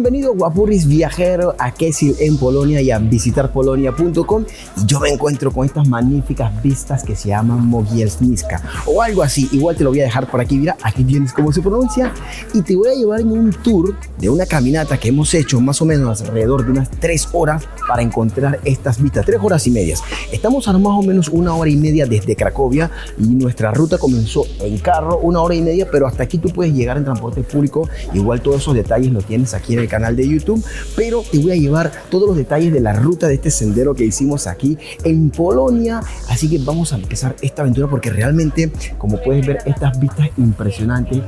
Bienvenido Guapurris viajero a Kędzierzyn en Polonia y a visitarpolonia.com. Y yo me encuentro con estas magníficas vistas que se llaman Mogielska o algo así. Igual te lo voy a dejar por aquí, mira, aquí tienes cómo se pronuncia. Y te voy a llevar en un tour de una caminata que hemos hecho más o menos alrededor de unas 3 horas para encontrar estas vistas, 3 horas y medias. Estamos a más o menos 1 hora y media desde Cracovia y nuestra ruta comenzó en carro, 1 hora y media, pero hasta aquí tú puedes llegar en transporte público. Igual todos esos detalles los tienes aquí en el canal de YouTube, pero te voy a llevar todos los detalles de la ruta de este sendero que hicimos aquí en Polonia. Así que vamos a empezar esta aventura porque realmente, como puedes ver, estas vistas impresionantes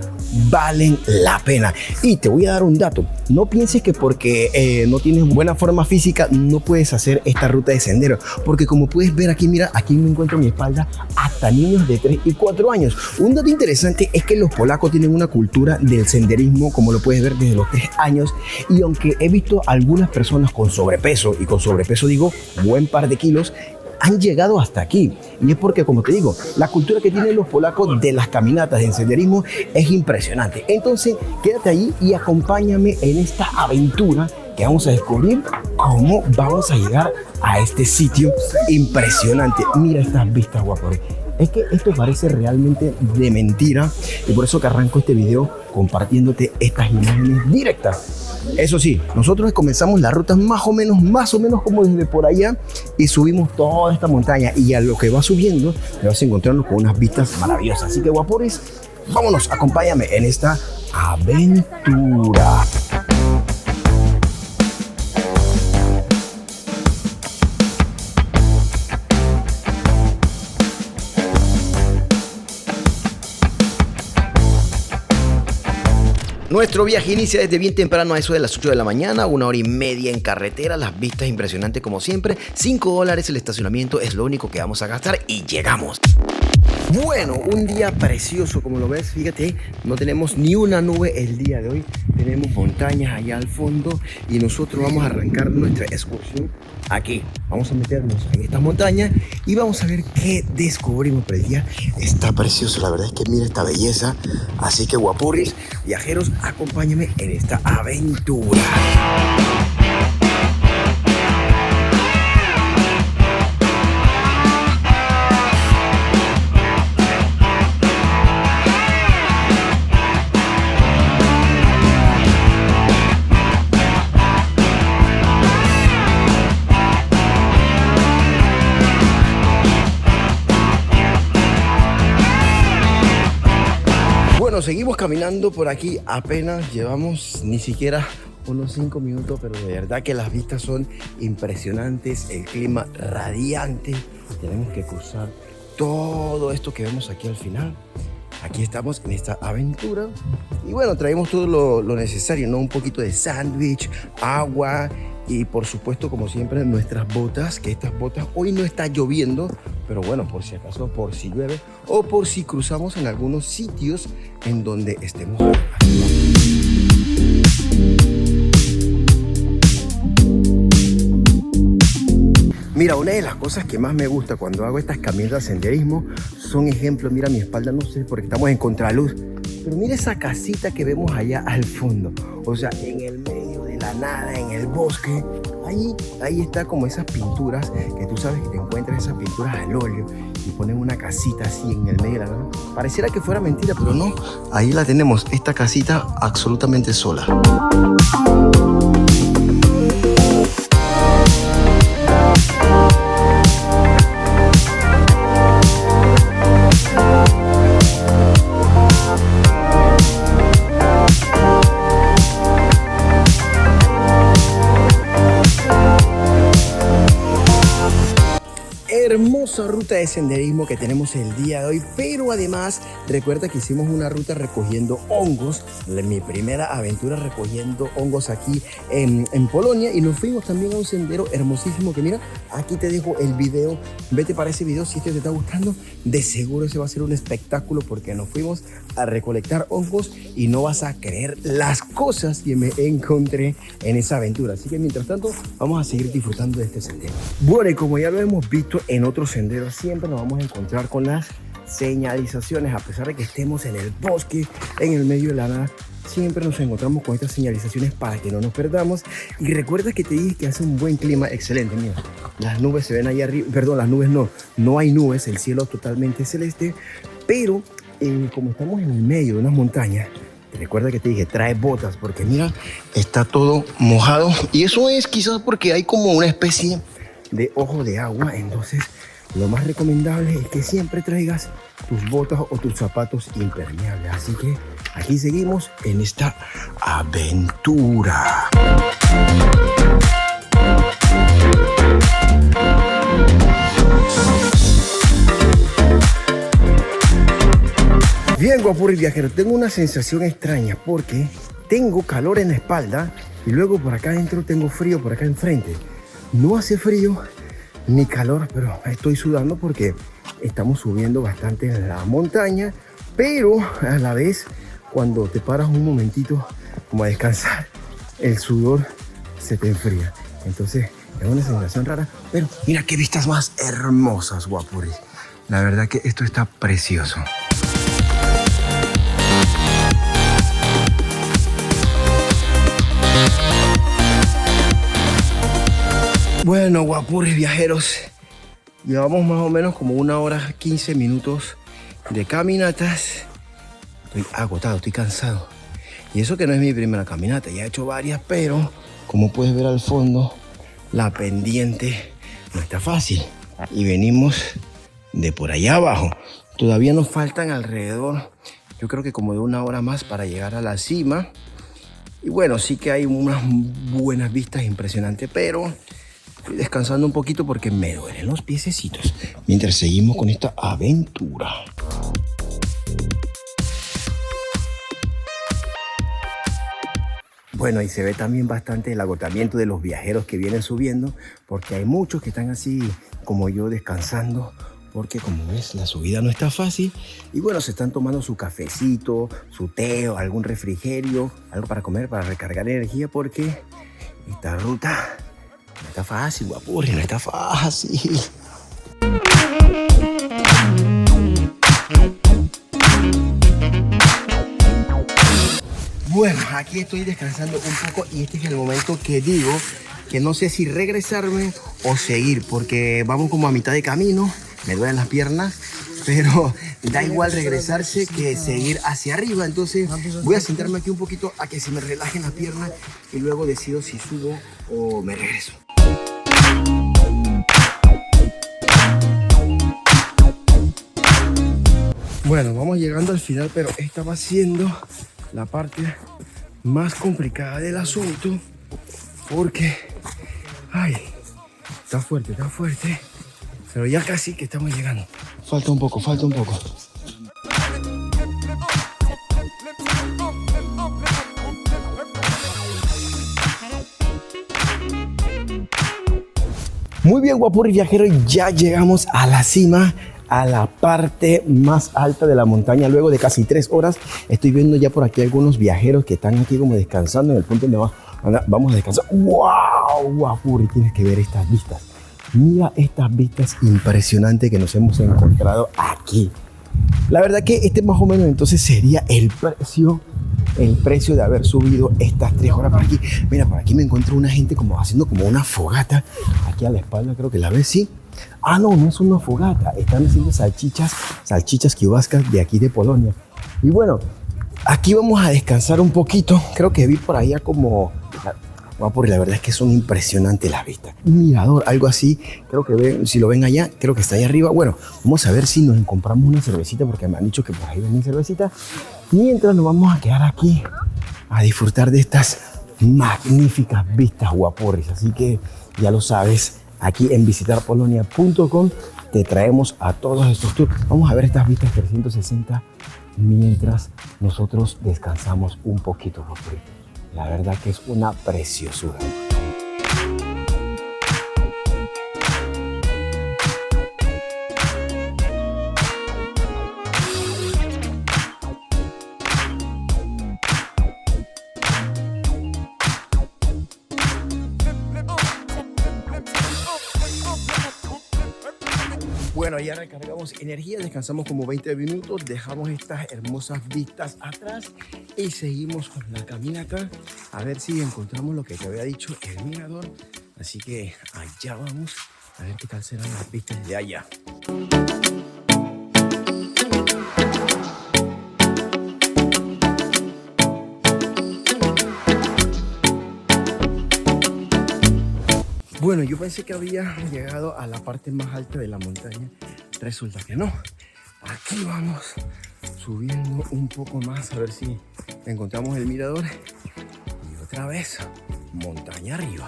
valen la pena. Y te voy a dar un dato: no pienses que porque no tienes buena forma física no puedes hacer esta ruta de sendero, porque como puedes ver aquí, mira, aquí me encuentro en mi espalda hasta niños de 3 y 4 años. Un dato interesante es que los polacos tienen una cultura del senderismo, como lo puedes ver, desde los 3 años. Y aunque he visto algunas personas con sobrepeso, y con sobrepeso digo buen par de kilos, han llegado hasta aquí. Y es porque, como te digo, la cultura que tienen los polacos de las caminatas de senderismo es impresionante. Entonces, quédate ahí y acompáñame en esta aventura que vamos a descubrir cómo vamos a llegar a este sitio impresionante. Mira estas vistas, guapos. Es que esto parece realmente de mentira y por eso que arranco este video compartiéndote estas imágenes directas. Eso sí, nosotros comenzamos la ruta más o menos como desde por allá y subimos toda esta montaña, y a lo que va subiendo te vas a encontrarnos con unas vistas maravillosas. Así que, guapores, vámonos, acompáñame en esta aventura. Nuestro viaje inicia desde bien temprano, a eso de las 8 de la mañana, 1 hora y media en carretera, las vistas impresionantes como siempre, $5 el estacionamiento es lo único que vamos a gastar y llegamos. Bueno, un día precioso como lo ves, fíjate, no tenemos ni una nube el día de hoy, tenemos montañas allá al fondo y nosotros vamos a arrancar nuestra excursión aquí. Vamos a meternos en estas montañas y vamos a ver qué descubrimos, pero el día está precioso, la verdad es que mira esta belleza. Así que, guapurris viajeros, acompáñame en esta aventura. Bueno, seguimos caminando por aquí, apenas llevamos ni siquiera unos 5 minutos, pero de verdad que las vistas son impresionantes, el clima radiante. Tenemos que cruzar todo esto que vemos aquí al final. Aquí estamos en esta aventura y bueno, traemos todo lo necesario, ¿no? Un poquito de sándwich, agua y por supuesto, como siempre, nuestras botas, que estas botas hoy no está lloviendo, pero bueno, por si acaso, por si llueve o por si cruzamos en algunos sitios en donde estemos. Mira, una de las cosas que más me gusta cuando hago estas caminatas de senderismo son ejemplos. Mira mi espalda, no sé porque estamos en contraluz, pero mira esa casita que vemos allá al fondo, o sea, en el medio de la nada, en el bosque. Ahí está como esas pinturas que tú sabes que te encuentras, esas pinturas al óleo, y ponen una casita así en el medio de la nada. Pareciera que fuera mentira, pero no. Ahí la tenemos, esta casita absolutamente sola. Hermosa ruta de senderismo que tenemos el día de hoy, pero además recuerda que hicimos una ruta recogiendo hongos, mi primera aventura recogiendo hongos aquí en Polonia, y nos fuimos también a un sendero hermosísimo que mira, aquí te dejo el video, vete para ese video si es que te está gustando, de seguro ese va a ser un espectáculo porque nos fuimos a recolectar hongos y no vas a creer las cosas que me encontré en esa aventura. Así que mientras tanto vamos a seguir disfrutando de este sendero. Bueno, y como ya lo hemos visto en otros senderos, siempre nos vamos a encontrar con las señalizaciones. A pesar de que estemos en el bosque, en el medio de la nada, siempre nos encontramos con estas señalizaciones para que no nos perdamos. Y recuerda que te dije que hace un buen clima. Excelente, mira, las nubes se ven ahí arriba, perdón, las nubes no hay nubes, el cielo totalmente celeste, pero como estamos en el medio de unas montañas, recuerda que te dije, trae botas, porque mira, está todo mojado, y eso es quizás porque hay como una especie de ojo de agua. Entonces lo más recomendable es que siempre traigas tus botas o tus zapatos impermeables. Así que aquí seguimos en esta aventura. Bien, guapurri viajero, tengo una sensación extraña porque tengo calor en la espalda y luego por acá adentro tengo frío por acá enfrente. No hace frío ni calor, pero estoy sudando porque estamos subiendo bastante en la montaña, pero a la vez cuando te paras un momentito como a descansar, el sudor se te enfría. Entonces es una sensación rara, pero mira qué vistas más hermosas, guapurri. La verdad que esto está precioso. Bueno, guapurris viajeros, llevamos más o menos como 1 hora 15 minutos de caminatas. Estoy agotado, estoy cansado. Y eso que no es mi primera caminata, ya he hecho varias, pero como puedes ver al fondo, la pendiente no está fácil. Y venimos de por allá abajo. Todavía nos faltan alrededor, yo creo que como de 1 hora más para llegar a la cima. Y bueno, sí que hay unas buenas vistas impresionantes, pero estoy descansando un poquito porque me duelen los piececitos mientras seguimos con esta aventura. Bueno, y se ve también bastante el agotamiento de los viajeros que vienen subiendo, porque hay muchos que están así como yo descansando, porque como ves la subida no está fácil. Y bueno, se están tomando su cafecito, su té o algún refrigerio, algo para comer, para recargar energía, porque esta ruta no está fácil, guapurri, no está fácil. Bueno, aquí estoy descansando un poco y este es el momento que digo que no sé si regresarme o seguir, porque vamos como a mitad de camino, me duelen las piernas, pero da igual regresarse que seguir hacia arriba. Entonces voy a sentarme aquí un poquito a que se me relajen las piernas y luego decido si subo o me regreso. Bueno, vamos llegando al final, pero esta va siendo la parte más complicada del asunto, porque ay, está fuerte, pero ya casi que estamos llegando. Falta un poco. Muy bien, guapurri viajero, ya llegamos a la cima, a la parte más alta de la montaña. Luego de casi 3 horas, estoy viendo ya por aquí algunos viajeros que están aquí como descansando en el punto donde vamos a descansar. ¡Wow! Guapurri, tienes que ver estas vistas. Mira estas vistas impresionantes que nos hemos encontrado aquí. La verdad que este más o menos entonces sería el precio de haber subido estas 3 horas por aquí. Mira, por aquí me encuentro una gente como haciendo como una fogata. Aquí a la espalda creo que la ves, sí. Ah, no es una fogata. Están haciendo salchichas kiełbaskas de aquí de Polonia. Y bueno, aquí vamos a descansar un poquito. Creo que vi por allá como... Guapurri, la verdad es que son impresionantes las vistas. Un mirador, algo así. Creo que ven, si lo ven allá, creo que está ahí arriba. Bueno, vamos a ver si nos compramos una cervecita, porque me han dicho que por ahí venden cervecita. Mientras nos vamos a quedar aquí a disfrutar de estas magníficas vistas, guapurris. Así que ya lo sabes, aquí en visitarpolonia.com te traemos a todos estos tours. Vamos a ver estas vistas 360 mientras nosotros descansamos un poquito, guapurri. La verdad que es una preciosura. Bueno, ya recargamos energía, descansamos como 20 minutos, dejamos estas hermosas vistas atrás y seguimos con la caminata a ver si encontramos lo que te había dicho, el mirador. Así que allá vamos a ver qué tal serán las vistas de allá. Bueno, yo pensé que había llegado a la parte más alta de la montaña. Resulta que no. Aquí vamos subiendo un poco más a ver si encontramos el mirador. Y otra vez, montaña arriba.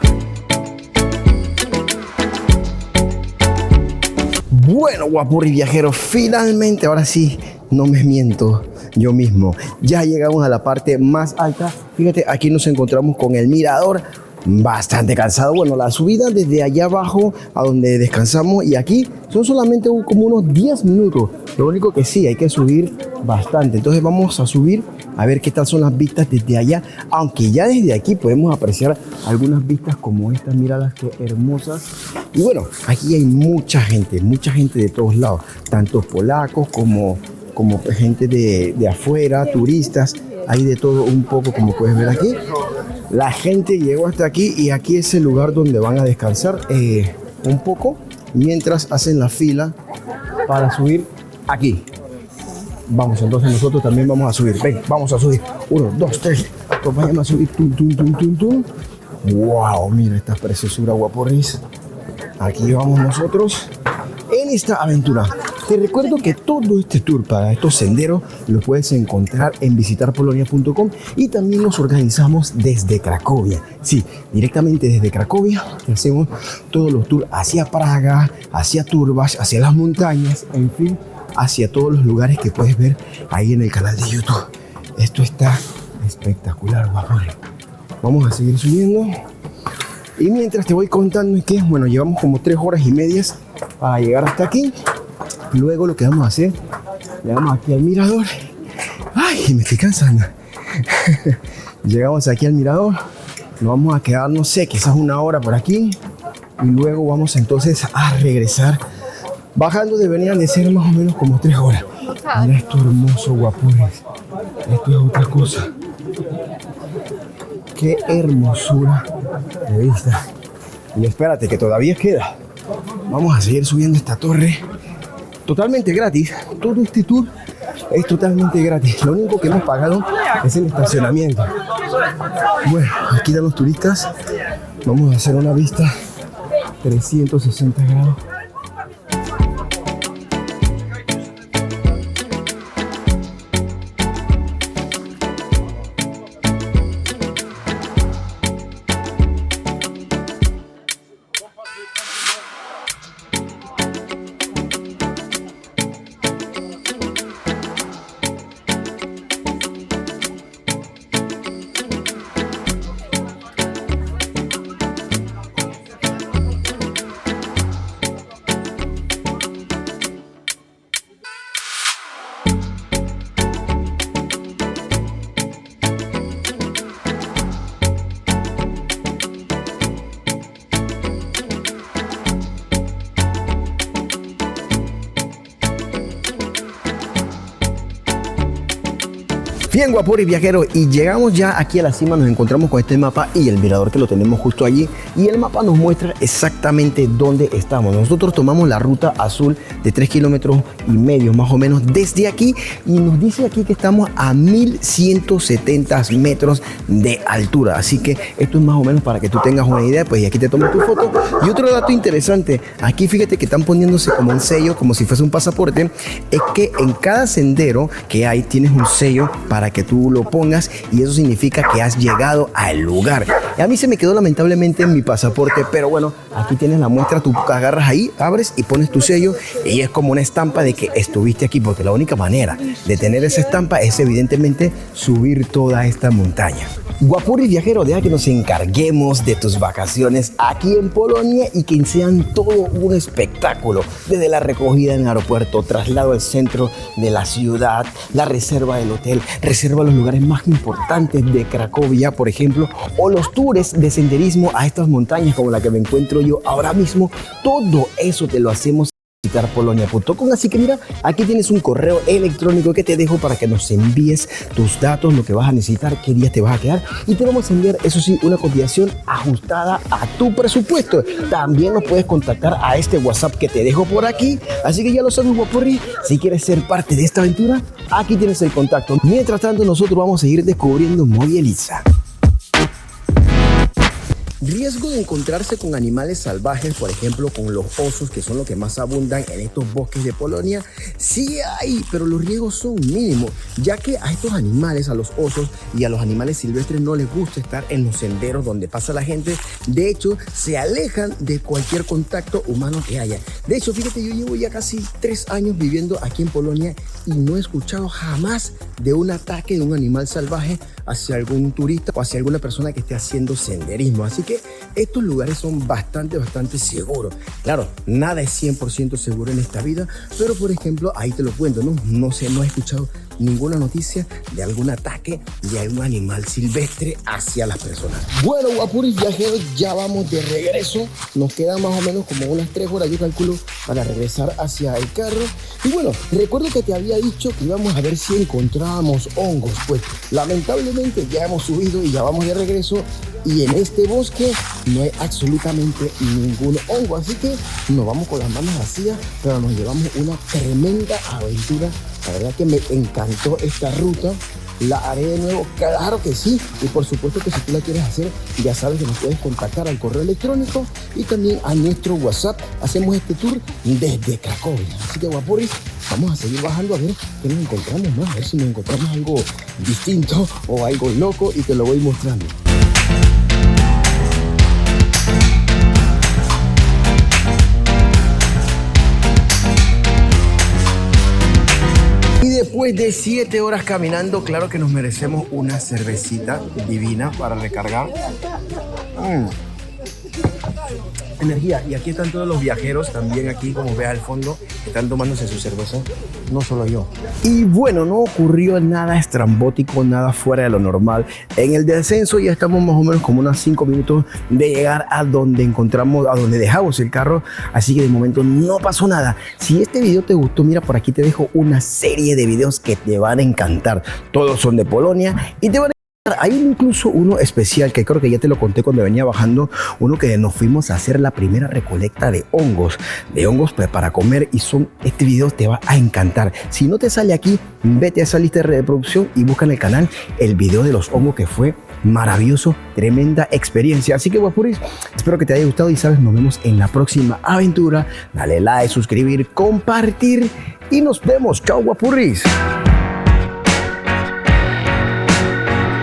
Bueno, guapurri viajeros, finalmente, ahora sí, no me miento yo mismo. Ya llegamos a la parte más alta. Fíjate, aquí nos encontramos con el mirador. Bastante cansado. Bueno, la subida desde allá abajo a donde descansamos y aquí son solamente como unos 10 minutos. Lo único que sí, hay que subir bastante. Entonces vamos a subir a ver qué tal son las vistas desde allá. Aunque ya desde aquí podemos apreciar algunas vistas como estas. Míralas qué hermosas. Y bueno, aquí hay mucha gente de todos lados. Tanto polacos como gente de afuera, turistas. Hay de todo un poco, como puedes ver aquí. La gente llegó hasta aquí y aquí es el lugar donde van a descansar un poco mientras hacen la fila para subir aquí. Vamos, entonces nosotros también vamos a subir. Ven, vamos a subir. 1, 2, 3. Vayan a subir. Tum, tum, tum, tum, tum. Wow, mira esta preciosura, guaporris. Aquí vamos nosotros en esta aventura. Te recuerdo que todo este tour para estos senderos lo puedes encontrar en visitarpolonia.com y también los organizamos desde Cracovia. Sí, directamente desde Cracovia hacemos todos los tours hacia Praga, hacia Turbas, hacia las montañas, en fin, hacia todos los lugares que puedes ver ahí en el canal de YouTube. Esto está espectacular, guapores. Vamos a seguir subiendo. Y mientras te voy contando que, bueno, llevamos como 3 horas y media para llegar hasta aquí. Luego lo que vamos a hacer, le damos aquí al mirador. ¡Ay, me estoy cansando! Llegamos aquí al mirador. Nos vamos a quedar, no sé, quizás 1 hora por aquí. Y luego vamos entonces a regresar. Bajando deberían de ser más o menos como 3 horas. Mira esto hermoso, guapures. Esto es otra cosa. ¡Qué hermosura de vista! Y espérate, que todavía queda. Vamos a seguir subiendo esta torre. Totalmente gratis. Todo este tour es totalmente gratis. Lo único que hemos pagado es el estacionamiento. Bueno, aquí están los turistas. Vamos a hacer una vista 360 grados. Bien, guapores viajeros, y llegamos ya aquí a la cima. Nos encontramos con este mapa y el mirador que lo tenemos justo allí, y el mapa nos muestra exactamente dónde estamos. Nosotros tomamos la ruta azul de 3,5 kilómetros más o menos desde aquí, y nos dice aquí que estamos a 1170 metros de altura. Así que esto es más o menos para que tú tengas una idea. Pues y aquí te tomas tu foto. Y otro dato interesante, aquí fíjate que están poniéndose como un sello, como si fuese un pasaporte. Es que en cada sendero que hay tienes un sello para que tú lo pongas, y eso significa que has llegado al lugar. Y a mí se me quedó lamentablemente en mi pasaporte, pero bueno, aquí tienes la muestra. Tú agarras ahí, abres y pones tu sello, y es como una estampa de que estuviste aquí, porque la única manera de tener esa estampa es evidentemente subir toda esta montaña. Guapurri viajero, deja que nos encarguemos de tus vacaciones aquí en Polonia y que sean todo un espectáculo. Desde la recogida en el aeropuerto, traslado al centro de la ciudad, la reserva del hotel, reserva los lugares más importantes de Cracovia, por ejemplo, o los tours de senderismo a estas montañas como la que me encuentro yo ahora mismo. Todo eso te lo hacemos visitar polonia.com. Así que mira, aquí tienes un correo electrónico que te dejo para que nos envíes tus datos, lo que vas a necesitar, qué días te vas a quedar, y te vamos a enviar, eso sí, una cotización ajustada a tu presupuesto. También nos puedes contactar a este WhatsApp que te dejo por aquí. Así que ya lo sabes, guapurri, si quieres ser parte de esta aventura, aquí tienes el contacto. Mientras tanto, nosotros vamos a seguir descubriendo Movieliza. Riesgo de encontrarse con animales salvajes, por ejemplo con los osos, que son los que más abundan en estos bosques de Polonia. Sí hay, pero los riesgos son mínimos, ya que a estos animales, a los osos y a los animales silvestres, no les gusta estar en los senderos donde pasa la gente. De hecho, se alejan de cualquier contacto humano que haya. De hecho, fíjate, yo llevo ya casi 3 años viviendo aquí en Polonia y no he escuchado jamás de un ataque de un animal salvaje hacia algún turista o hacia alguna persona que esté haciendo senderismo. Así que estos lugares son bastante seguros. Claro, nada es 100% seguro en esta vida, pero por ejemplo, ahí te lo cuento, no he escuchado ninguna noticia de algún ataque de algún animal silvestre hacia las personas. Bueno, guapuris viajeros, ya vamos de regreso. Nos quedan más o menos como unas 3 horas, yo calculo, para regresar hacia el carro. Y bueno, recuerdo que te había dicho que íbamos a ver si encontrábamos hongos. Pues lamentablemente ya hemos subido y ya vamos de regreso, y en este bosque no hay absolutamente ningún hongo, así que nos vamos con las manos vacías, pero nos llevamos una tremenda aventura. La verdad que me encantó esta ruta. La haré de nuevo, claro que sí. Y por supuesto que si tú la quieres hacer, ya sabes que nos puedes contactar al correo electrónico y también a nuestro WhatsApp. Hacemos este tour desde Cracovia. Así que, guapuris, vamos a seguir bajando a ver qué nos encontramos más. A ver si nos encontramos algo distinto o algo loco, y te lo voy mostrando. Después de 7 horas caminando, claro que nos merecemos una cervecita divina para recargar. Energía. Y aquí están todos los viajeros también, aquí como ves al fondo, que están tomándose su cerveza, no solo yo. Y bueno, no ocurrió nada estrambótico, nada fuera de lo normal. En el descenso ya estamos más o menos como unos 5 minutos de llegar a donde dejamos el carro, así que de momento no pasó nada. Si este video te gustó, mira, por aquí te dejo una serie de videos que te van a encantar. Todos son de Polonia y te van a... Hay incluso uno especial que creo que ya te lo conté cuando venía bajando, uno que nos fuimos a hacer la primera recolecta de hongos para comer, y este video te va a encantar. Si no te sale aquí, vete a esa lista de reproducción y busca en el canal el video de los hongos, que fue maravilloso, tremenda experiencia. Así que, guapuris, espero que te haya gustado y sabes, nos vemos en la próxima aventura. Dale like, suscribir, compartir y nos vemos. Chao, guapuris.